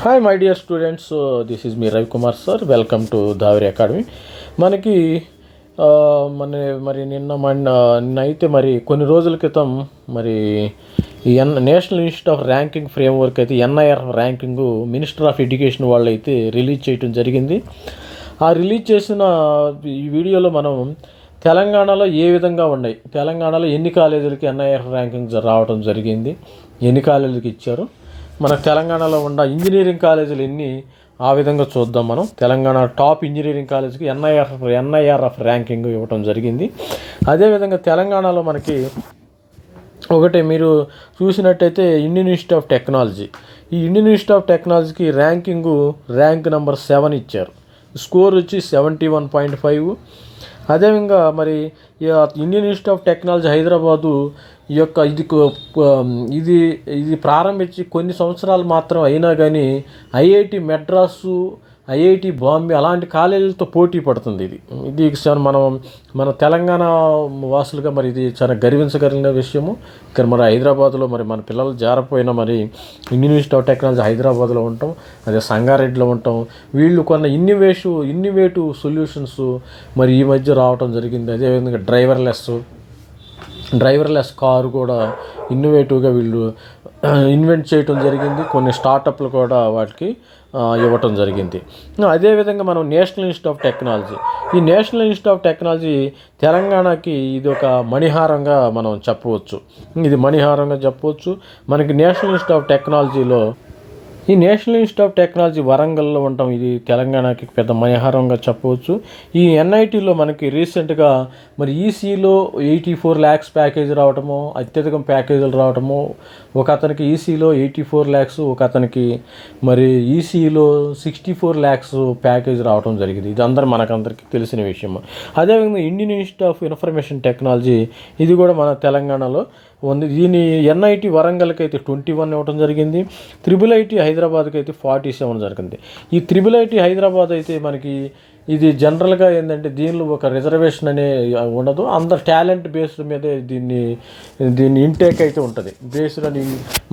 Hi my dear students, this is me Ravikumar sir. Welcome to Dhavari academy. మనకి నిన్న అయితే మరి కొన్ని రోజుల క్రితం మరి national institute of ranking framework అయితే NIR ranking minister of education వాళ్ళు అయితే రిలీజ్ చేయడం జరిగింది. ఆ రిలీజ్ చేసిన ఈ వీడియోలో మనం తెలంగాణలో ఏ విధంగా ఉన్నాయి, తెలంగాణలో ఎన్ని కాలేజీలకి ఎన్ఐఆర్ ర్యాంకింగ్ రావడం జరిగింది, ఎన్ని కాలేజీలకి ఇచ్చారు, మన తెలంగాణలో ఉన్న ఇంజనీరింగ్ కాలేజీలు ఎన్ని, ఆ విధంగా చూద్దాం. మనం తెలంగాణ టాప్ ఇంజనీరింగ్ కాలేజీకి ఎన్ఐఆర్ఎఫ్ ర్యాంకింగ్ ఇవ్వడం జరిగింది. అదేవిధంగా తెలంగాణలో మనకి ఒకటి మీరు చూసినట్టయితే ఇండియన్ ఇన్స్టిట్యూట్ ఆఫ్ టెక్నాలజీ, ఈ ఇండియన్ ఇన్స్టిట్యూట్ ఆఫ్ టెక్నాలజీకి ర్యాంక్ నెంబర్ 7 ఇచ్చారు. స్కోర్ వచ్చి 71.5. అదేవిధంగా మరి Indian institute of technology Hyderabad ఈ యొక్క ఇది ప్రారంభించి కొన్ని సంవత్సరాలు మాత్రం అయినా కానీ ఐఐటి మెడ్రాసు, ఐఐటి బాంబే అలాంటి కాలేజీలతో పోటీ పడుతుంది. ఇది మన తెలంగాణ వాసులుగా మరి ఇది చాలా గర్వించగలిగిన విషయము. ఇక్కడ మరి హైదరాబాద్లో మరి మన పిల్లలు జారపోయిన మరి ఇండియన్ ఇన్స్టిట్యూట్ ఆఫ్ టెక్నాలజీ హైదరాబాద్లో ఉంటాం, అదే సంగారెడ్డిలో ఉంటాం. వీళ్ళు కొన్న ఇన్నోవేటివ్ సొల్యూషన్స్ మరి ఈ మధ్య రావటం జరిగింది. అదేవిధంగా డ్రైవర్లెస్ కారు కూడా ఇన్నోవేటివ్గా వీళ్ళు ఇన్వెంట్ చేయటం జరిగింది. కొన్ని స్టార్టప్లు కూడా వాటికి ఇవ్వటం జరిగింది. అదేవిధంగా మనం నేషనల్ ఇన్స్టిట్యూట్ ఆఫ్ టెక్నాలజీ, ఈ నేషనల్ ఇన్స్టిట్యూట్ ఆఫ్ టెక్నాలజీ తెలంగాణకి ఇది ఒక మణిహారంగా మనం చెప్పవచ్చు. మనకి నేషనల్ ఇన్స్టిట్యూట్ ఆఫ్ టెక్నాలజీలో ఈ నేషనల్ ఇన్స్టిట్యూట్ ఆఫ్ టెక్నాలజీ వరంగల్లో ఉండటం ఇది తెలంగాణకి పెద్ద మణిహారంగా చెప్పవచ్చు. ఈ ఎన్ఐటీలో మనకి రీసెంట్గా మరి ఈసీలో 84 lakhs ప్యాకేజ్ రావటము, అత్యధికం ప్యాకేజీలు రావటము. ఒక అతనికి ఈసీలో 84 lakhs, ఒక అతనికి మరి ఈసీలో 64 lakhs ప్యాకేజ్ రావటం జరిగింది. ఇది మనకందరికీ తెలిసిన విషయం. అదేవిధంగా Indian institute of information technology ఇది కూడా మన తెలంగాణలో ఉంది. దీని ఎన్ఐటి వరంగల్కి అయితే 21 ఇవ్వడం జరిగింది. IIIT హైదరాబాద్కి అయితే 47 జరిగింది. ఈ IIIT హైదరాబాద్ అయితే మనకి ఇది జనరల్గా ఏంటంటే దీనిలో ఒక రిజర్వేషన్ అనే ఉండదు, అందరు టాలెంట్ బేస్డ్ మీదే దీన్ని ఇంటేక్ అయితే ఉంటుంది. బేస్డ్ అని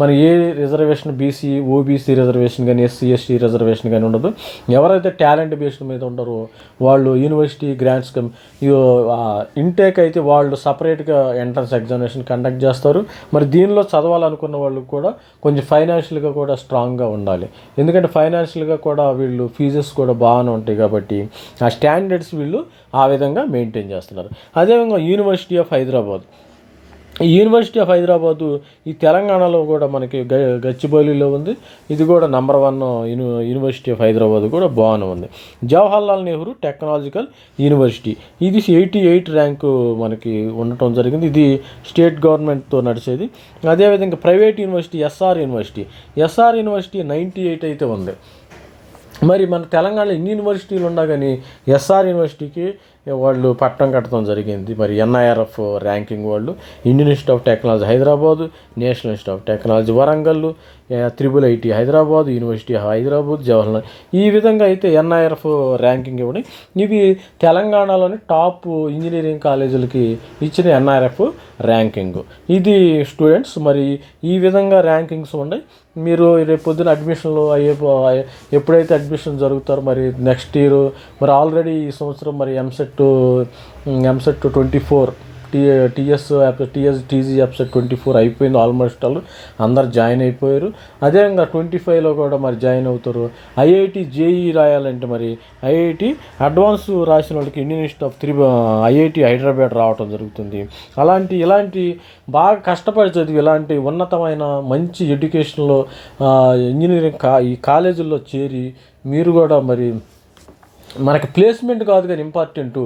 మన ఏ రిజర్వేషన్ బీసీ, ఓబీసీ రిజర్వేషన్ కానీ, ఎస్సీ ఎస్టీ రిజర్వేషన్ కానీ ఉండదు. ఎవరైతే టాలెంట్ బేస్డ్ మీద ఉండరో వాళ్ళు యూనివర్సిటీ గ్రాంట్స్ ఇంటేక్ అయితే వాళ్ళు సపరేట్గా ఎంట్రన్స్ ఎగ్జామినేషన్ కండక్ట్ చేస్తారు. మరి దీనిలో చదవాలనుకున్న వాళ్ళు కూడా కొంచెం ఫైనాన్షియల్గా కూడా స్ట్రాంగ్గా ఉండాలి. ఎందుకంటే ఫైనాన్షియల్గా కూడా వీళ్ళు ఫీజెస్ కూడా బాగానే ఉంటాయి కాబట్టి ఆ స్టాండర్డ్స్ వీళ్ళు ఆ విధంగా మెయింటైన్ చేస్తున్నారు. అదేవిధంగా యూనివర్సిటీ ఆఫ్ హైదరాబాదు ఈ తెలంగాణలో కూడా మనకి గచ్చిబౌలిలో ఉంది. ఇది కూడా నెంబర్ 1 యూనివర్సిటీ ఆఫ్ హైదరాబాద్ కూడా బాగానే ఉంది. జవహర్లాల్ నెహ్రూ టెక్నాలజికల్ యూనివర్సిటీ ఇది 88 ర్యాంకు మనకి ఉండటం జరిగింది. ఇది స్టేట్ గవర్నమెంట్తో నడిచేది. అదేవిధంగా ప్రైవేట్ యూనివర్సిటీ ఎస్ఆర్ యూనివర్సిటీ 98 అయితే ఉంది. మరి మన తెలంగాణలో ఇన్ని యూనివర్సిటీలు ఉన్నా కానీ ఎస్ఆర్ యూనివర్సిటీకి వాళ్ళు పట్టం కట్టడం జరిగింది. మరి ఎన్ఐఆర్ఎఫ్ ర్యాంకింగ్ వాళ్ళు Indian institute of technology Hyderabad, national institute of technology Warangal, IIIT Hyderabad, university of Hyderabad, Jawaharlal ఈ విధంగా అయితే ఎన్ఐఆర్ఎఫ్ ర్యాంకింగ్ ఇవ్వడం. ఇవి తెలంగాణలోని టాప్ ఇంజనీరింగ్ కాలేజీలకి ఇచ్చిన ఎన్ఐఆర్ఎఫ్ ర్యాంకింగ్. ఇది స్టూడెంట్స్ మరి ఈ విధంగా ర్యాంకింగ్స్ ఉన్నాయి. మీరు రేపు పొద్దున అడ్మిషన్లు ఎప్పుడైతే అడ్మిషన్ జరుగుతారో మరి నెక్స్ట్ ఇయర్ మరి ఆల్రెడీ ఈ సంవత్సరం మరి ఎంసెట్ 24 టీజీ ఎంసెట్ 24 అయిపోయింది. ఆల్మోస్ట్ అందరు జాయిన్ అయిపోయారు. అదేవిధంగా 25లో కూడా మరి జాయిన్ అవుతారు. ఐఐటి జేఈ రాయాలంటే మరి ఐఐటి అడ్వాన్స్ రాసిన వాళ్ళకి Indian institute of IIT Hyderabad రావడం జరుగుతుంది. ఇలాంటి బాగా కష్టపడి చదివి ఇలాంటి ఉన్నతమైన మంచి ఎడ్యుకేషన్లో ఇంజనీరింగ్ ఈ కాలేజీల్లో చేరి మీరు కూడా మరి మనకి ప్లేస్మెంట్ కాదు కానీ ఇంపార్టెంట్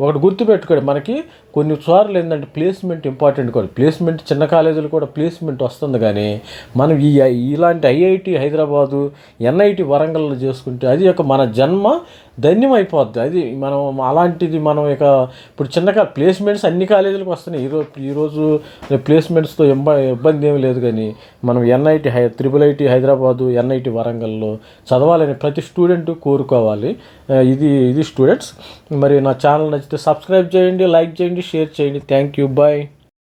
ఒకటి గుర్తుపెట్టుకోండి. మనకి కొన్నిసార్లు ఏంటంటే ప్లేస్మెంట్ ఇంపార్టెంట్ కాదు. ప్లేస్మెంట్ చిన్న కాలేజీలు కూడా ప్లేస్మెంట్ వస్తుంది కానీ మనం ఇలాంటి ఐఐటి హైదరాబాదు, ఎన్ఐటి వరంగల్లో చేసుకుంటే అది మన జన్మ ధన్యం అయిపోద్ది. అది మనం అలాంటిది మనం ఇప్పుడు ప్లేస్మెంట్స్ అన్ని కాలేజీలకు వస్తున్నాయి. ఈరోజు ప్లేస్మెంట్స్తో ఇబ్బంది ఏమి లేదు కానీ మనం IIIT హైదరాబాదు, ఎన్ఐటి వరంగల్లో చదవాలని ప్రతి స్టూడెంట్ కోరుకోవాలి. ఇది స్టూడెంట్స్. మరి నా ఛానల్ నచ్చితే సబ్స్క్రైబ్ చేయండి, లైక్ చేయండి, షేర్ చేయండి. Thank you, bye.